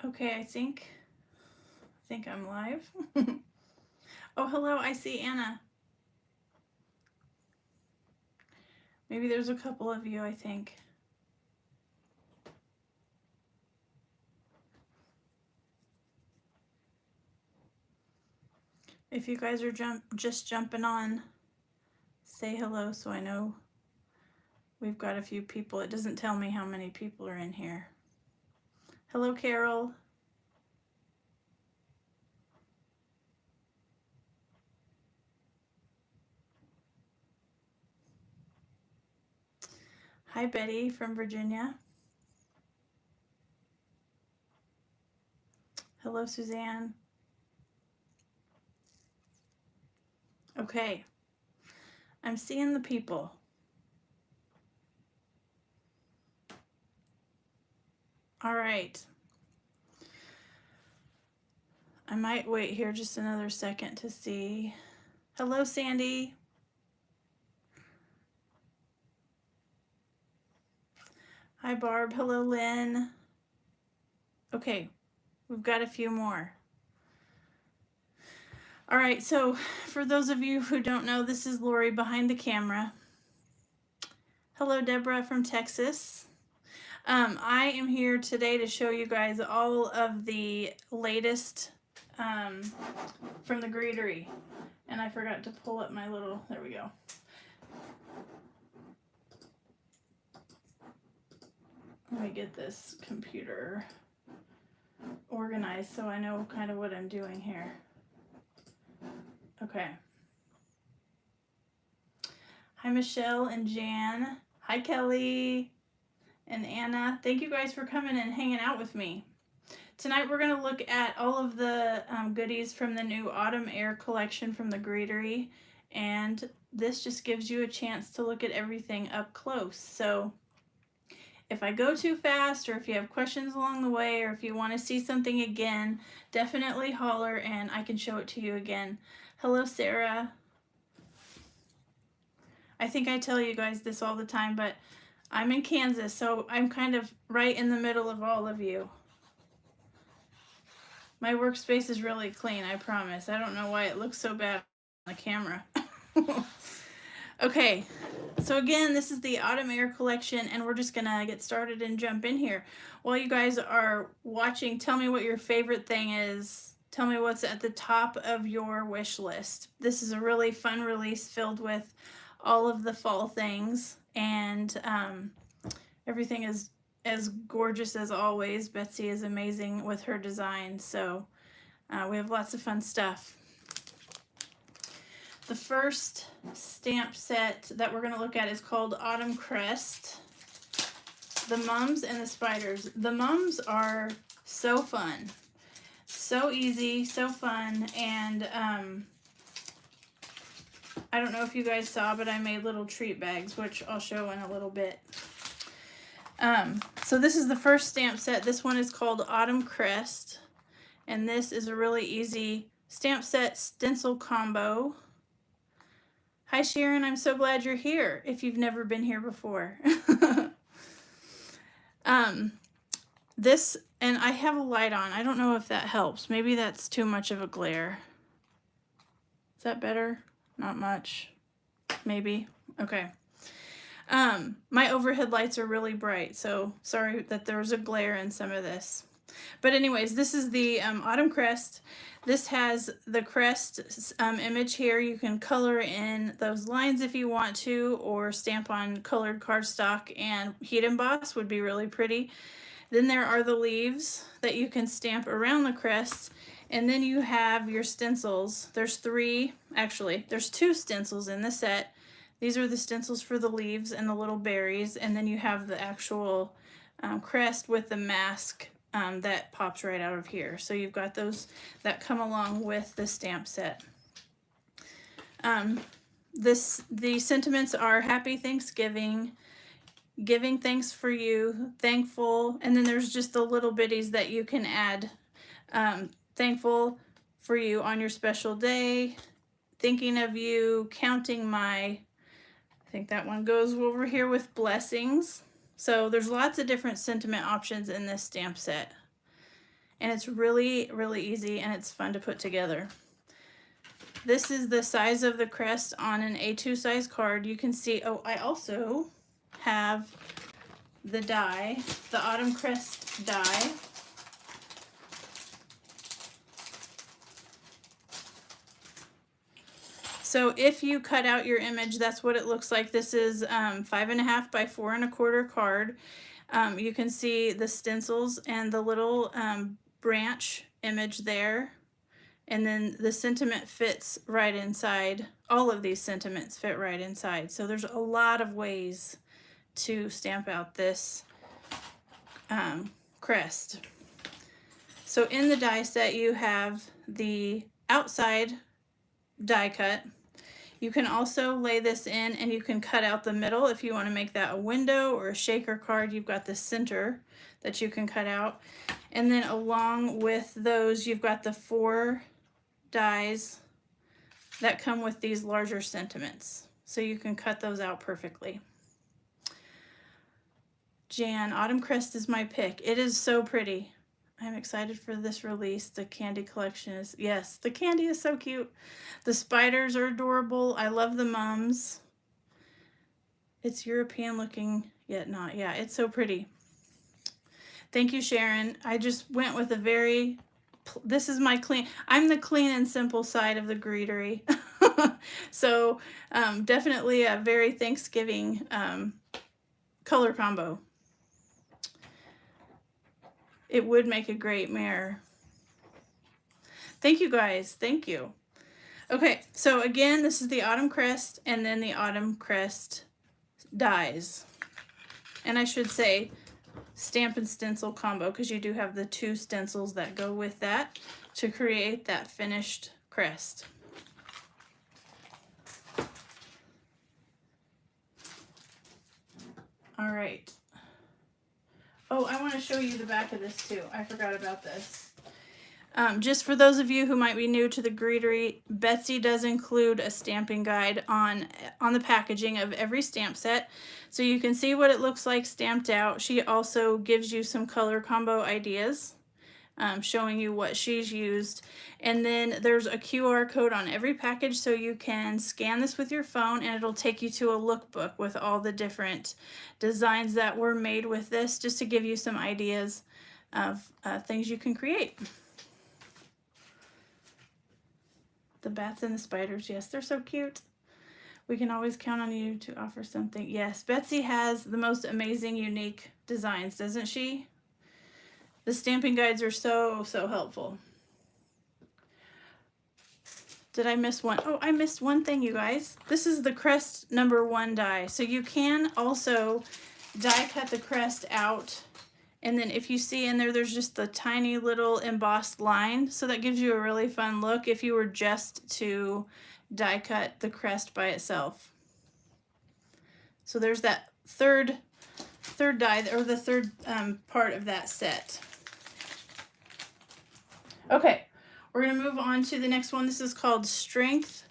Okay, I think I'm live. Oh, hello, I see Anna. Maybe there's a couple of you, I think. If you guys are just jumping on, say hello so I know we've got a few people. It doesn't tell me how many people are in here. Hello, Carol. Hi, Betty from Virginia. Hello, Suzanne. Okay, I'm seeing the people. All right. I might wait here just another second to see. Hello, Sandy. Hi, Barb. Hello, Lynn. Okay, we've got a few more. All right, so for those of you who don't know, this is Lori behind the camera. Hello, Deborah from Texas. I am here today to show you guys all of the latest from the Greetery. And I forgot to pull up my little, there we go. Let me get this computer organized so I know kind of what I'm doing here. Okay. Hi, Michelle and Jan. Hi, Kelly and Anna. Thank you guys for coming and hanging out with me. Tonight we're going to look at all of the goodies from the new Autumn Air collection from the Greetery. And this just gives you a chance to look at everything up close. So if I go too fast, or if you have questions along the way, or if you want to see something again, definitely holler and I can show it to you again. Hello, Sarah. I think I tell you guys this all the time, but I'm in Kansas, so I'm kind of right in the middle of all of you. My workspace is really clean, I promise. I don't know why it looks so bad on the camera. Okay, so again, this is the Autumn Air collection, and we're just gonna get started and jump in here. While you guys are watching, tell me what your favorite thing is. Tell me what's at the top of your wish list. This is a really fun release filled with all of the fall things, and everything is as gorgeous as always. Betsy is amazing with her design, so we have lots of fun stuff. The first stamp set that we're going to look at is called Autumn Crest. The mums and the spiders. The mums are so fun. So easy, so fun, and I don't know if you guys saw, but I made little treat bags, which I'll show in a little bit. So this is the first stamp set. This one is called Autumn Crest, and this is a really easy stamp set stencil combo. Hi, Sharon. I'm so glad you're here if you've never been here before. This, and I have a light on. I don't know if that helps. Maybe that's too much of a glare. Is that better? Not much. Maybe. Okay. My overhead lights are really bright, so sorry that there was a glare in some of this. But anyways, this is the Autumn Crest. This has the crest image here. You can color in those lines if you want to, or stamp on colored cardstock and heat emboss would be really pretty. Then there are the leaves that you can stamp around the crest. And then you have your stencils. There's three, actually, there's two stencils in the set. These are the stencils for the leaves and the little berries. And then you have the actual crest with the mask that pops right out of here. So you've got those that come along with the stamp set. The sentiments are Happy Thanksgiving, giving thanks for you, thankful, and then there's just the little bitties that you can add. Thankful for you on your special day, thinking of you, counting my, I think that one goes over here with blessings. So there's lots of different sentiment options in this stamp set. and it's really, really easy, and it's fun to put together. This is the size of the crest on an A2 size card. You can see, oh, I also have the die, the Autumn Crest die. So if you cut out your image, that's what it looks like. This is 5.5 by 4 1/4 card. You can see the stencils and the little branch image there. And then the sentiment fits right inside. All of these sentiments fit right inside. So there's a lot of ways to stamp out this crest. So in the die set, you have the outside die cut. You can also lay this in and you can cut out the middle if you want to make that a window or a shaker card. You've got the center that you can cut out. And then along with those, you've got the 4 dies that come with these larger sentiments. So you can cut those out perfectly. Jan, Autumn Crest is my pick. It is so pretty. I'm excited for this release. The candy collection is, yes, the candy is so cute. The spiders are adorable. I love the mums. It's European looking, yet not. Yeah, it's so pretty. Thank you, Sharon. I just went with a very, this is my clean, I'm the clean and simple side of the Greetery. So definitely a very Thanksgiving color combo. It would make a great mirror. Thank you guys. Thank you. Okay, so again, this is the Autumn Crest and then the Autumn Crest dies. And I should say stamp and stencil combo because you do have the 2 stencils that go with that to create that finished crest. All right. Oh, I want to show you the back of this too. I forgot about this. Just for those of you who might be new to the Greetery, Betsy does include a stamping guide on the packaging of every stamp set, so you can see what it looks like stamped out. She also gives you some color combo ideas, showing you what she's used. And then there's a QR code on every package, so you can scan this with your phone and it'll take you to a lookbook with all the different designs that were made with this, just to give you some ideas of things you can create. The bats and the spiders, yes, they're so cute. We can always count on you to offer something. Yes, Betsy has the most amazing, unique designs, doesn't she? The stamping guides are so, so helpful. Did I miss one? Oh, I missed one thing, you guys. This is the crest number 1 die. So you can also die cut the crest out. And then if you see in there, there's just the tiny little embossed line. So that gives you a really fun look if you were just to die cut the crest by itself. So there's that third die, or the third part of that set. Okay, we're going to move on to the next one. This is called Strength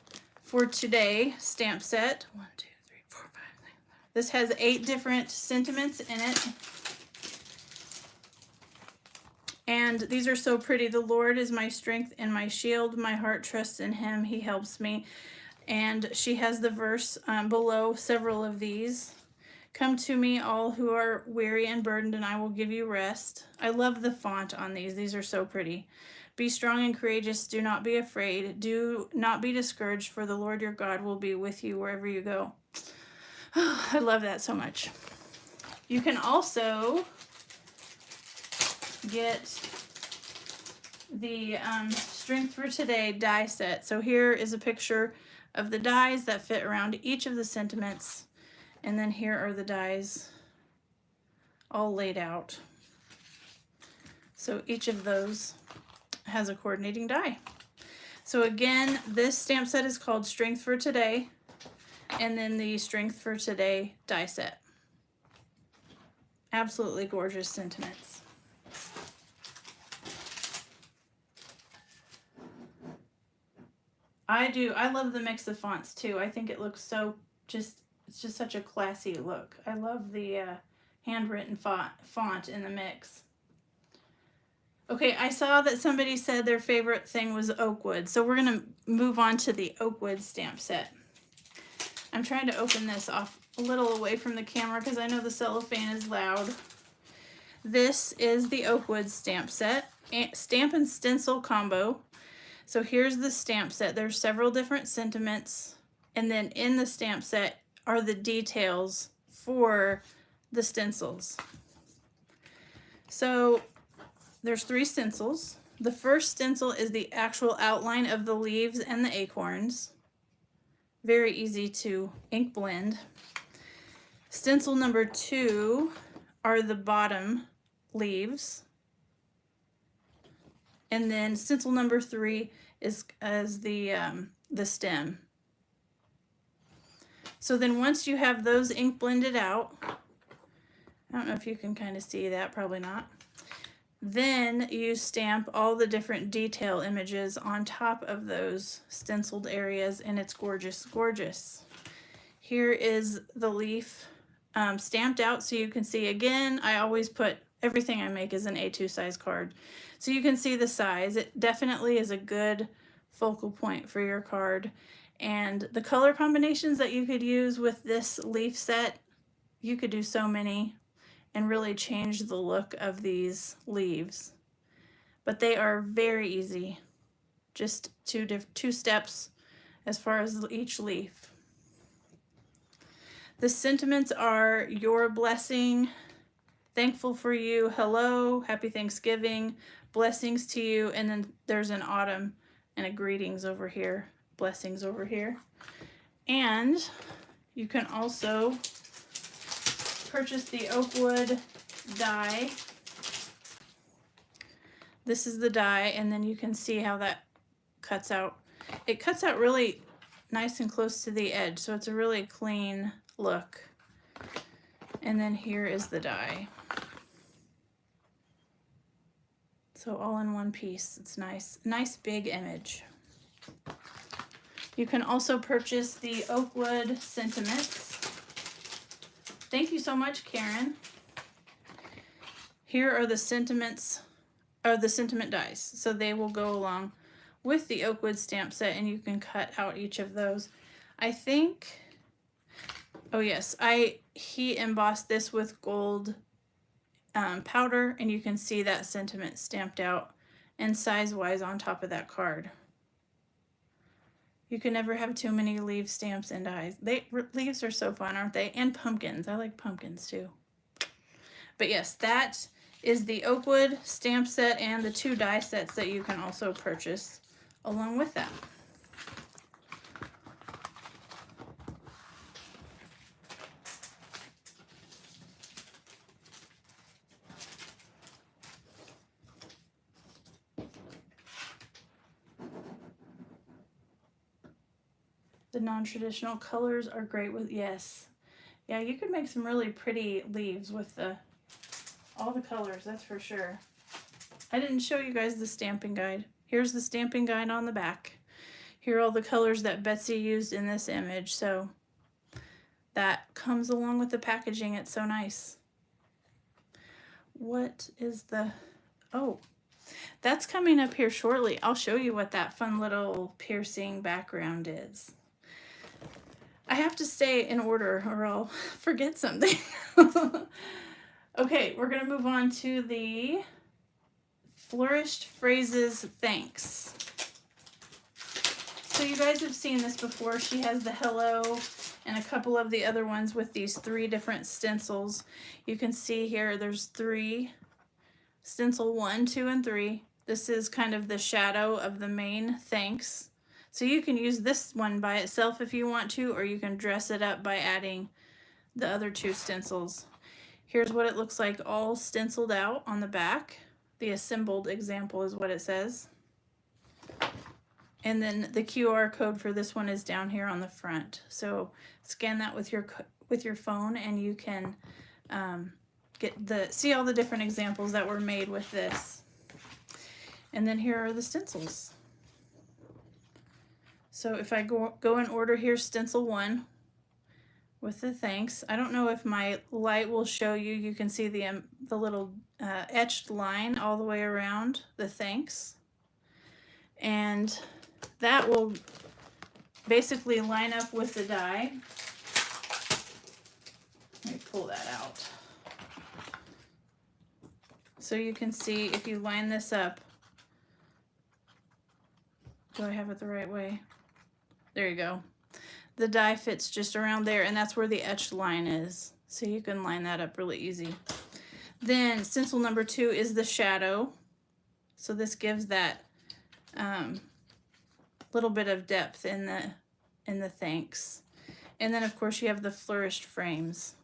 for Today stamp set. 1, 2, 3, 4, 5, 6. This has 8 different sentiments in it. And these are so pretty. The Lord is my strength and my shield. My heart trusts in him. He helps me. And she has the verse below several of these. Come to me, all who are weary and burdened, and I will give you rest. I love the font on these. These are so pretty. Be strong and courageous. Do not be afraid. Do not be discouraged, for the Lord your God will be with you wherever you go. I love that so much. You can also get the Strength for Today die set. So here is a picture of the dies that fit around each of the sentiments. And then here are the dies all laid out. So each of those has a coordinating die. So again, this stamp set is called Strength for Today, and then the Strength for Today die set. Absolutely gorgeous sentiments. I love the mix of fonts too. I think it looks so it's just such a classy look. I love the handwritten font in the mix. Okay, I saw that somebody said their favorite thing was oak wood, so we're gonna move on to the oak wood stamp set. I'm trying to open this off a little away from the camera because I know the cellophane is loud. This is the oak wood stamp set, stamp and stencil combo. So here's the stamp set. There's several different sentiments, and then in the stamp set are the details for the stencils. So there's 3 stencils. The first stencil is the actual outline of the leaves and the acorns. Very easy to ink blend. Stencil number 2 are the bottom leaves. And then stencil number 3 is as the stem. So then once you have those ink blended out, I don't know if you can kind of see that, probably not. Then you stamp all the different detail images on top of those stenciled areas, and it's gorgeous, gorgeous. Here is the leaf stamped out so you can see. Again, I always put everything I make is an A2 size card. So you can see the size. It definitely is a good focal point for your card. And the color combinations that you could use with this leaf set, you could do so many and really change the look of these leaves. But they are very easy. Just two steps as far as each leaf. The sentiments are your blessing, thankful for you, hello, happy Thanksgiving, blessings to you, and then there's an autumn and a greetings over here, blessings over here. And you can also purchase the oak wood die. This is the die, and then you can see how that cuts out. It cuts out really nice and close to the edge, so it's a really clean look. And then here is the die. So all in one piece. It's nice. Nice big image. You can also purchase the oak wood sentiments. Thank you so much, Karen. Here are the sentiments, or the sentiment dies. So they will go along with the oak wood stamp set, and you can cut out each of those. I think, oh yes, he embossed this with gold powder, and you can see that sentiment stamped out and size-wise on top of that card. You can never have too many leaf stamps and dies. Leaves are so fun, aren't they? And pumpkins. I like pumpkins too. But yes, that is the oak wood stamp set and the 2 die sets that you can also purchase along with that. The non-traditional colors are great with, yes. Yeah, you could make some really pretty leaves with all the colors, that's for sure. I didn't show you guys the stamping guide. Here's the stamping guide on the back. Here are all the colors that Betsy used in this image, so that comes along with the packaging. It's so nice. What is the, oh, that's coming up here shortly. I'll show you what that fun little piercing background is. I have to stay in order or I'll forget something. Okay, we're going to move on to the Flourished Phrases Thanks. So you guys have seen this before. She has the hello and a couple of the other ones with these 3 different stencils. You can see here there's 3. Stencil 1, 2, and 3. This is kind of the shadow of the main thanks. So you can use this one by itself if you want to, or you can dress it up by adding the other 2 stencils. Here's what it looks like all stenciled out on the back. The assembled example is what it says. And then the QR code for this one is down here on the front. So scan that with your phone, and you can see all the different examples that were made with this. And then here are the stencils. So if I go in order, here's stencil 1. with the thanks. I don't know if my light will show you. You can see the little etched line all the way around the thanks. And that will basically line up with the die. Let me pull that out. So you can see if you line this up. Do I have it the right way? There you go. The die fits just around there, and that's where the etched line is. So you can line that up really easy. Then stencil number 2 is the shadow. So this gives that little bit of depth in the thanks. And then of course you have the flourished frames.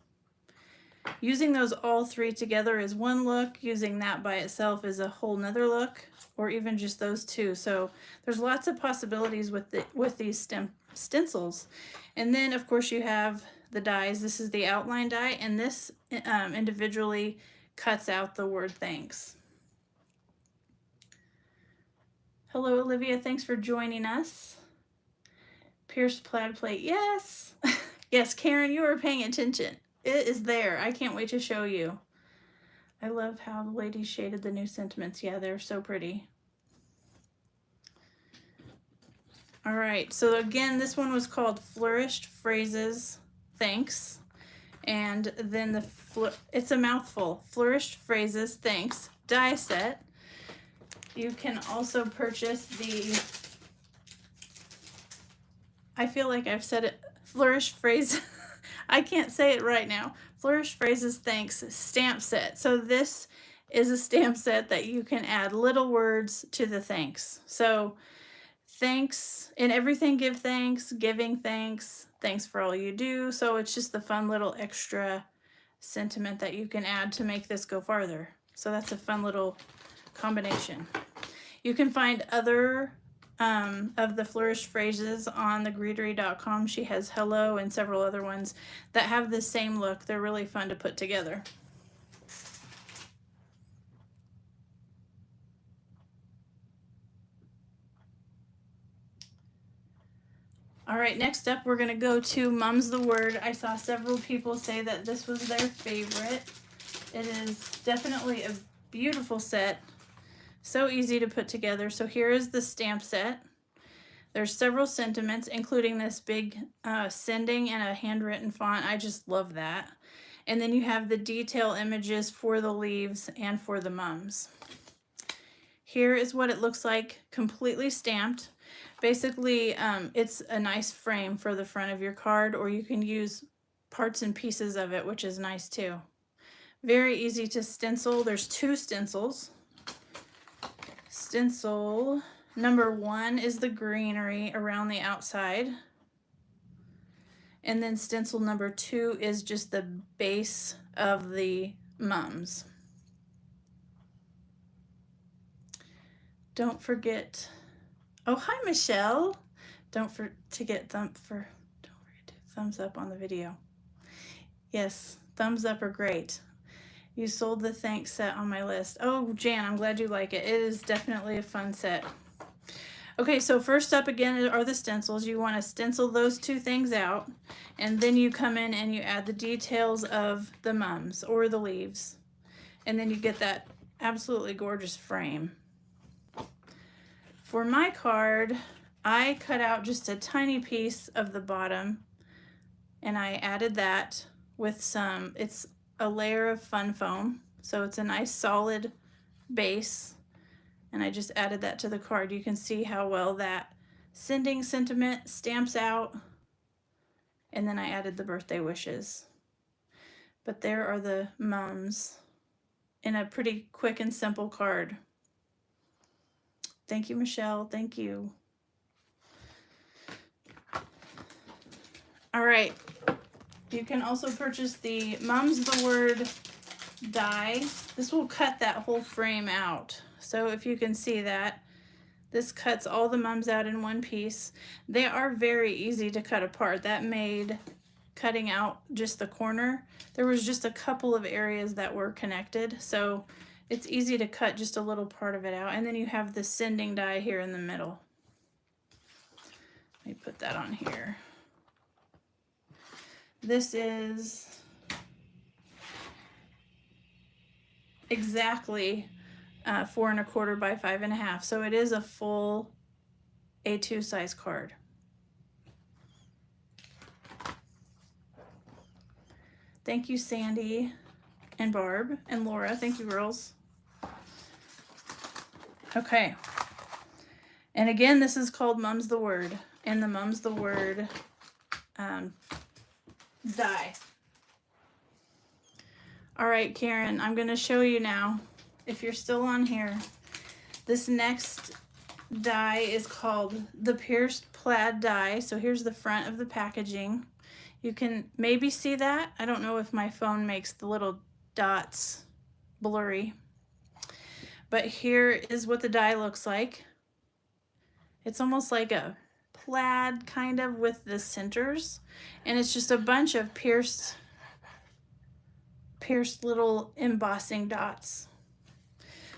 Using those all three together is one look. Using that by itself is a whole nother look, or even just those two. So there's lots of possibilities with these stencils. And then of course you have the dies. This is the outline die, and this individually cuts out the word thanks. Hello Olivia, thanks for joining us. Pierced plaid plate, yes. Yes, Karen, you are paying attention. It is there. I can't wait to show you. I love how the ladies shaded the new sentiments. Yeah, they're so pretty. All right, so again, this one was called Flourished Phrases Thanks. And then it's a mouthful. Flourished Phrases Thanks die set. You can also purchase the, I feel like I've said it, Flourished Phrases. I can't say it right now. Flourished Phrases Thanks stamp set. So this is a stamp set that you can add little words to the thanks. So thanks, in everything give thanks, giving thanks, thanks for all you do. So it's just the fun little extra sentiment that you can add to make this go farther. So that's a fun little combination. You can find other of the flourished phrases on the Greetery.com. She has hello and several other ones that have the same look. They're really fun to put together. All right, next up we're gonna go to Mum's the Word. I saw several people say that this was their favorite. It is definitely a beautiful set. So easy to put together. So here is the stamp set. There's several sentiments, including this big sending and a handwritten font. I just love that. And then you have the detail images for the leaves and for the mums. Here is what it looks like completely stamped. Basically, it's a nice frame for the front of your card, or you can use parts and pieces of it, which is nice too. Very easy to stencil. There's 2 stencils. Stencil number 1 is the greenery around the outside. And then stencil number 2 is just the base of the mums. Don't forget. Oh, hi Michelle. Don't forget to thumbs up on the video. Yes, thumbs up are great. You sold the thanks set on my list. Oh, Jan, I'm glad you like it. It is definitely a fun set. Okay, so first up again are the stencils. You want to stencil those 2 things out, and then you come in and you add the details of the mums or the leaves, and then you get that absolutely gorgeous frame. For my card, I cut out just a tiny piece of the bottom, and I added that with it's a layer of fun foam, so it's a nice solid base, and I just added that to the card. You can see how well that sending sentiment stamps out, and then I added the birthday wishes. But there are the mums in a pretty quick and simple card. Thank you, Michelle. Thank you. All right. You can also purchase the Mum's the Word die. This will cut that whole frame out. So if you can see that, this cuts all the mums out in one piece. They are very easy to cut apart. That made cutting out just the corner. There was just a couple of areas that were connected. So it's easy to cut just a little part of it out. And then you have the sending die here in the middle. Let me put that on here. This is exactly 4 1/4 by 5 1/2. So it is a full A2 size card. Thank you, Sandy and Barb and Laura. Thank you, girls. Okay. And again, this is called Mum's the Word. And the Mum's the Word die. All right, Karen, I'm going to show you now, if you're still on here. This next die is called the Pierced Plaid die. So here's the front of the packaging. You can maybe see that. I don't know if my phone makes the little dots blurry. But here is what the die looks like. It's almost like a plaid kind of with the centers. And it's just a bunch of pierced little embossing dots.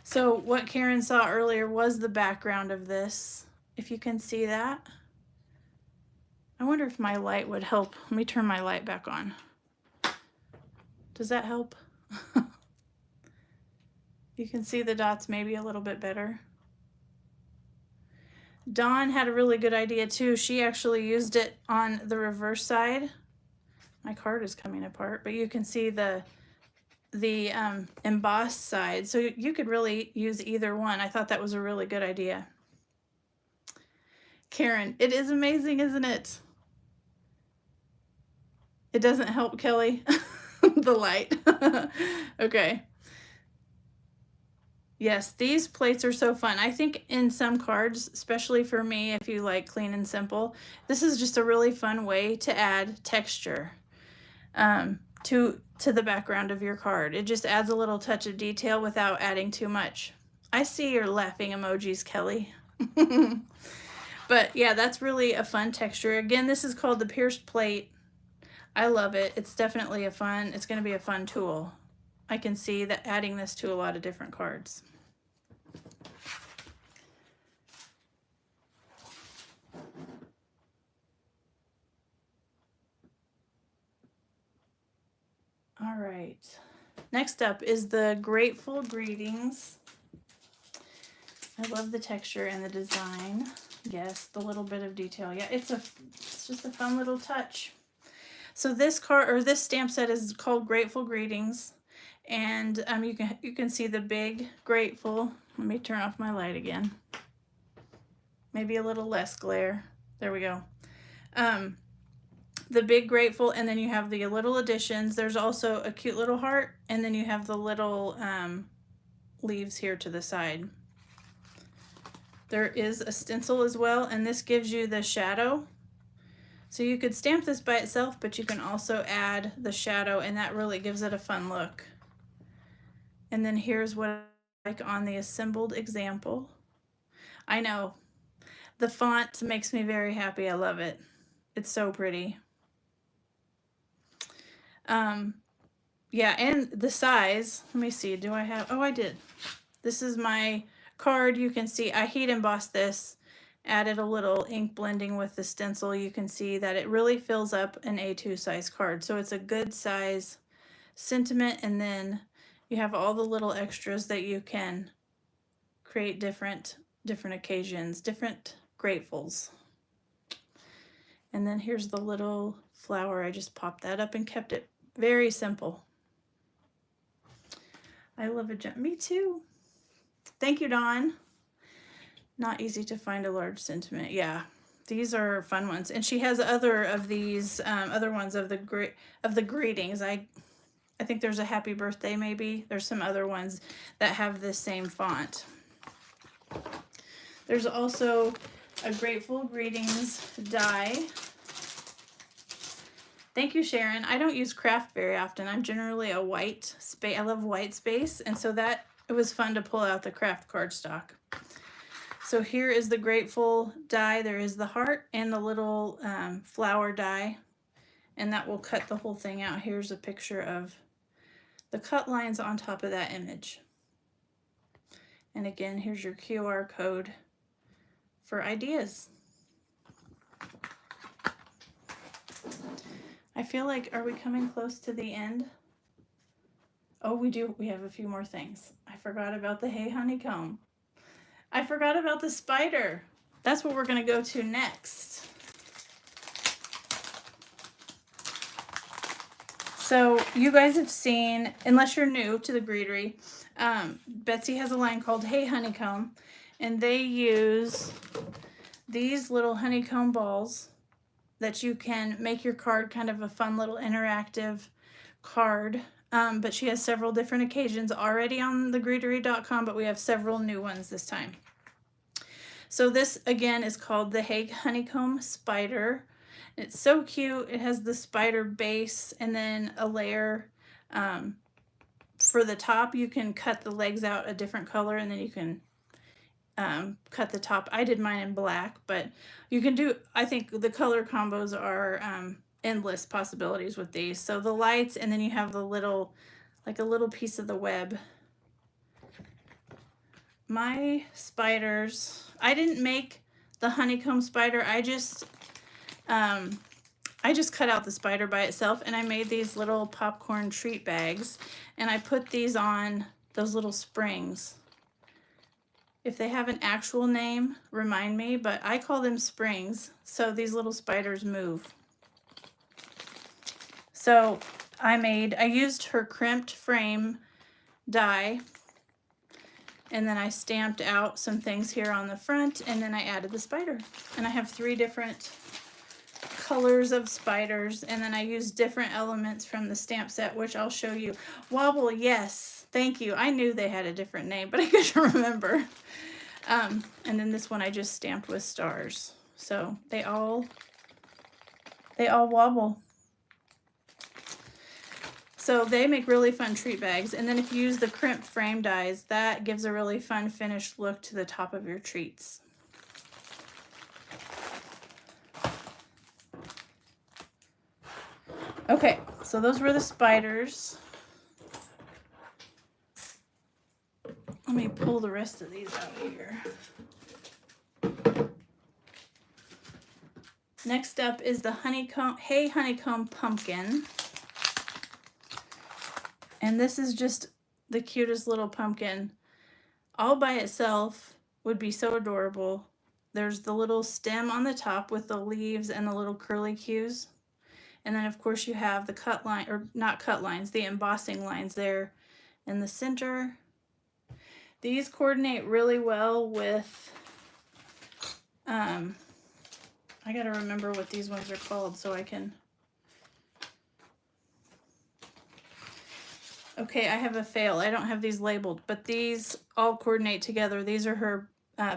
So what Karen saw earlier was the background of this. If you can see that. I wonder if my light would help. Let me turn my light back on. Does that help? You can see the dots maybe a little bit better. Dawn had a really good idea too. She actually used it on the reverse side. My card is coming apart, but you can see the embossed side. So you could really use either one. I thought that was a really good idea. Karen, it is amazing, isn't it? It doesn't help, Kelly. The light. Okay. Yes, these plates are so fun. I think in some cards, especially for me, if you like clean and simple, this is just a really fun way to add texture to the background of your card. It just adds a little touch of detail without adding too much. I see your laughing emojis, Kelly. But yeah, that's really a fun texture. Again, this is called the Pierced Plate. I love it. It's definitely it's going to be a fun tool. I can see that adding this to a lot of different cards. All right. Next up is the Grateful Greetings. I love the texture and the design. Yes, the little bit of detail. Yeah, it's just a fun little touch. So this card or this stamp set is called Grateful Greetings. And you can see the big grateful. Let me turn off my light again. Maybe a little less glare. There we go. The big grateful, and then you have the little additions. There's also a cute little heart, and then you have the little leaves here to the side. There is a stencil as well, and this gives you the shadow. So you could stamp this by itself, but you can also add the shadow, and that really gives it a fun look. And then here's what I like on the assembled example. I know, the font makes me very happy. I love it. It's so pretty. Yeah, and the size, let me see, do I have, oh, I did. This is my card. You can see I heat embossed this, added a little ink blending with the stencil. You can see that it really fills up an A2 size card. So it's a good size sentiment, and then you have all the little extras that you can create different occasions, different gratefuls. And then here's the little flower. I just popped that up and kept it very simple. I love a gem. Me too. Thank you, Dawn. Not easy to find a large sentiment. Yeah, these are fun ones. And she has other of these, other ones of the greetings. I think there's a happy birthday maybe. There's some other ones that have this same font. There's also a Grateful Greetings die. Thank you, Sharon. I don't use craft very often. I'm generally a white space. I love white space, and so it was fun to pull out the craft cardstock. So here is the Grateful die. There is the heart and the little flower die, and that will cut the whole thing out. Here's a picture of the cut lines on top of that image. And again, here's your QR code for ideas. I feel like, are we coming close to the end? Oh, we do. We have a few more things. I forgot about the Hey Honeycomb. I forgot about the spider. That's what we're going to go to next. So you guys have seen, unless you're new to the Greetery, Betsy has a line called Hey Honeycomb, and they use these little honeycomb balls that you can make your card kind of a fun little interactive card. But she has several different occasions already on the Greetery.com, but we have several new ones this time. So this again is called the Hey Honeycomb Spider. It's so cute. It has the spider base and then a layer for the top. You can cut the legs out a different color, and then you can cut the top. I did mine in black, but you can do, I think the color combos are endless possibilities with these. So the lights, and then you have the little, like a little piece of the web. My spiders, I didn't make the honeycomb spider. I just cut out the spider by itself, and I made these little popcorn treat bags, and I put these on those little springs. If they have an actual name, remind me, but I call them springs, so these little spiders move. So I used her crimped frame die, and then I stamped out some things here on the front, and then I added the spider. And I have 3 different colors of spiders, and then I used different elements from the stamp set, which I'll show you. Wobble, yes, thank you. I knew they had a different name, but I couldn't remember. And then this one I just stamped with stars. So they all wobble. So they make really fun treat bags. And then if you use the crimped frame dies, that gives a really fun finished look to the top of your treats. Okay, so those were the spiders. Let me pull the rest of these out here. Next up is the honeycomb, Hey Honeycomb Pumpkin. And this is just the cutest little pumpkin. All by itself would be so adorable. There's the little stem on the top with the leaves and the little curly cues. And then of course you have the cut line, or not cut lines, the embossing lines there in the center. These coordinate really well with, I gotta remember what these ones are called so I can. Okay, I have a fail. I don't have these labeled, but these all coordinate together. These are her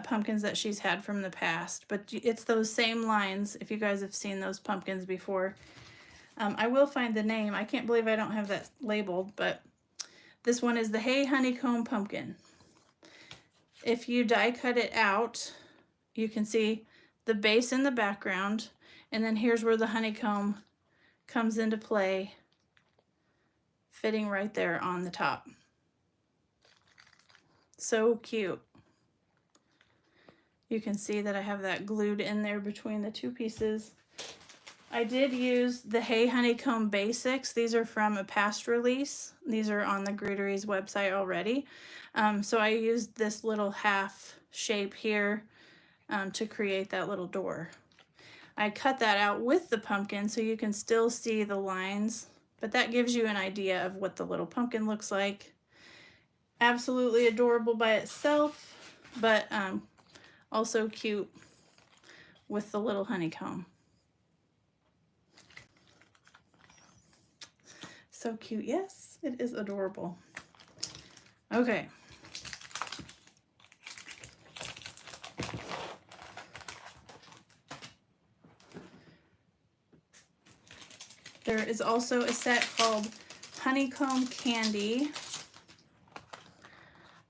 pumpkins that she's had from the past, but it's those same lines if you guys have seen those pumpkins before. I will find the name. I can't believe I don't have that labeled, but this one is the Hey Honeycomb Pumpkin. If you die cut it out, you can see the base in the background, and then here's where the honeycomb comes into play, fitting right there on the top. So cute. You can see that I have that glued in there between the 2 pieces. I did use the Hey Honeycomb Basics. These are from a past release. These are on the Greetery's website already. So I used this little half shape here to create that little door. I cut that out with the pumpkin so you can still see the lines, but that gives you an idea of what the little pumpkin looks like. Absolutely adorable by itself, but also cute with the little honeycomb. So cute. Yes, it is adorable. Okay. There is also a set called Honeycomb Candy.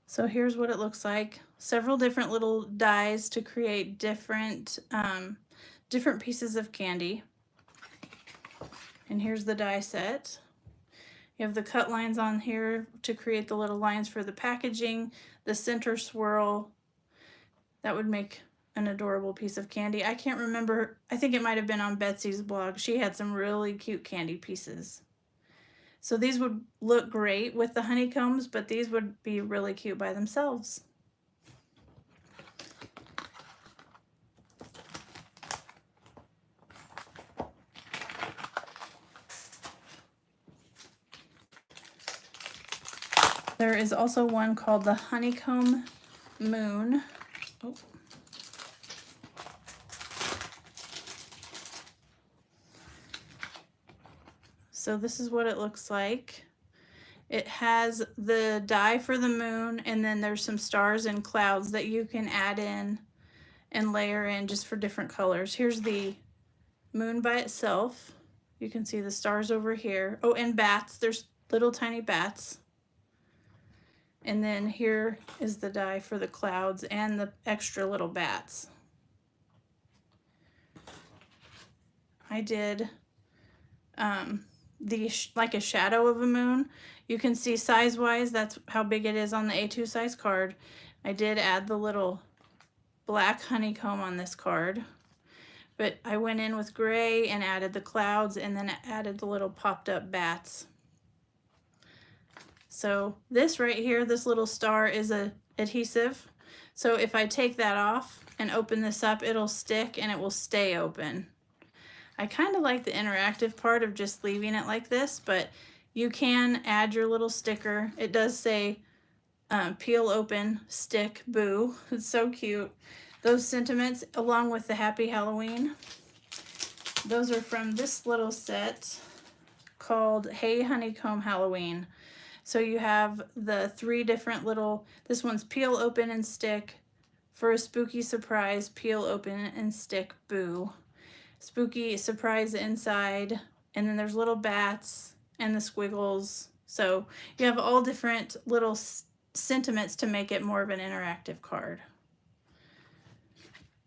So here's what it looks like. Several different little dies to create different pieces of candy. And here's the die set. You have the cut lines on here to create the little lines for the packaging, the center swirl. That would make an adorable piece of candy. I can't remember. I think it might have been on Betsy's blog. She had some really cute candy pieces. So these would look great with the honeycombs, but these would be really cute by themselves. There is also one called the Honeycomb Moon. Oh. So this is what it looks like. It has the die for the moon, and then there's some stars and clouds that you can add in and layer in just for different colors. Here's the moon by itself. You can see the stars over here. Oh, and bats. There's little tiny bats. And then here is the die for the clouds and the extra little bats. I did like a shadow of a moon. You can see size-wise, that's how big it is on the A2 size card. I did add the little black honeycomb on this card, but I went in with gray and added the clouds and then added the little popped up bats. So this right here, this little star is a adhesive. So if I take that off and open this up, it'll stick and it will stay open. I kind of like the interactive part of just leaving it like this, but you can add your little sticker. It does say peel open, stick, boo. It's so cute. Those sentiments along with the Happy Halloween, those are from this little set called Hey Honeycomb Halloween. So you have the 3 different little, this one's peel open and stick, for a spooky surprise, peel open and stick, boo. Spooky surprise inside, and then there's little bats and the squiggles. So you have all different little sentiments to make it more of an interactive card.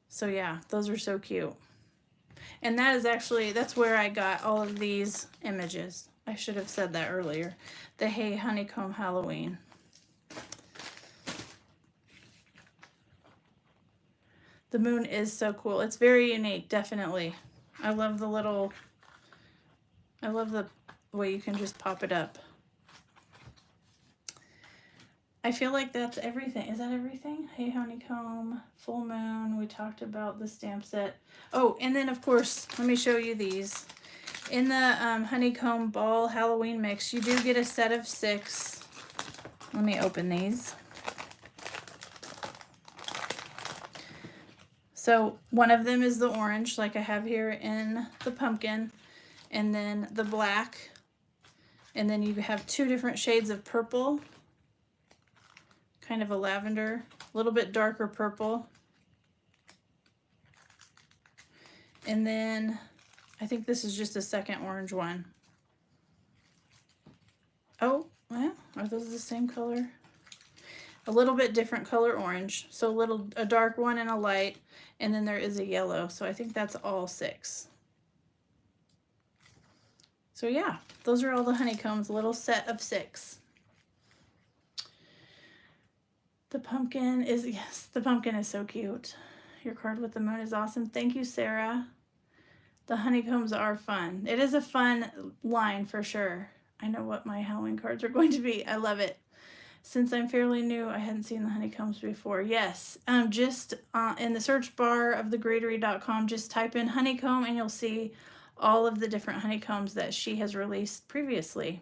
So yeah, those are so cute. And that is actually, that's where I got all of these images. I should have said that earlier. The Hey Honeycomb Halloween. The moon is so cool. It's very unique, definitely. I love the way you can just pop it up. I feel like that's everything. Is that everything? Hey Honeycomb, full moon. We talked about the stamp set. Oh, and then of course, let me show you these. In the Honeycomb Ball Halloween mix, you do get a set of 6. Let me open these. So one of them is the orange, like I have here in the pumpkin, and then the black, and then you have 2 different shades of purple, kind of a lavender, a little bit darker purple, and then I think this is just a second orange one. Oh, well, are those the same color? A little bit different color orange. So a dark one and a light, and then there is a yellow. So I think that's all 6. So yeah, those are all the honeycombs, a little set of 6. The pumpkin is, yes, the pumpkin is so cute. Your card with the moon is awesome. Thank you, Sarah. The honeycombs are fun. It is a fun line for sure. I know what my Halloween cards are going to be. I love it. Since I'm fairly new, I hadn't seen the honeycombs before. Yes, just in the search bar of the Greetery.com, just type in honeycomb and you'll see all of the different honeycombs that she has released previously.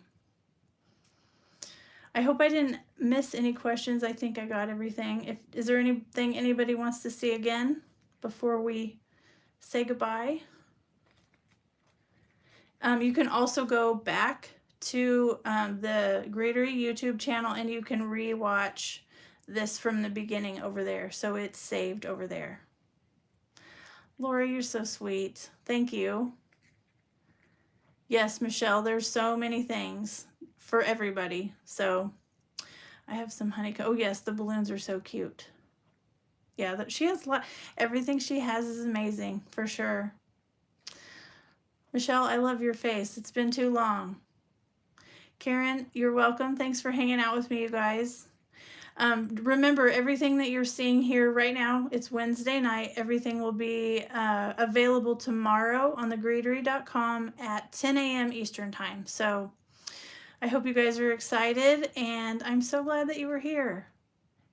I hope I didn't miss any questions. I think I got everything. Is there anything anybody wants to see again before we say goodbye? You can also go back to the Greetery YouTube channel and you can re-watch this from the beginning over there. So it's saved over there. Laura, you're so sweet. Thank you. Yes, Michelle, there's so many things for everybody. So I have some honeycomb. Oh yes, the balloons are so cute. Yeah, she has everything she has is amazing for sure. Michelle, I love your face. It's been too long. Karen, you're welcome. Thanks for hanging out with me, you guys. Remember, everything that you're seeing here right now, it's Wednesday night. Everything will be available tomorrow on thegreetery.com at 10 a.m. Eastern time. So I hope you guys are excited, and I'm so glad that you were here.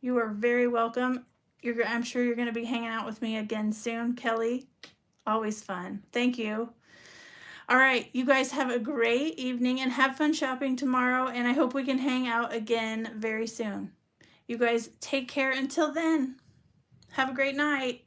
You are very welcome. I'm sure you're going to be hanging out with me again soon, Kelly. Always fun. Thank you. All right, you guys have a great evening and have fun shopping tomorrow, and I hope we can hang out again very soon. You guys take care until then. Have a great night.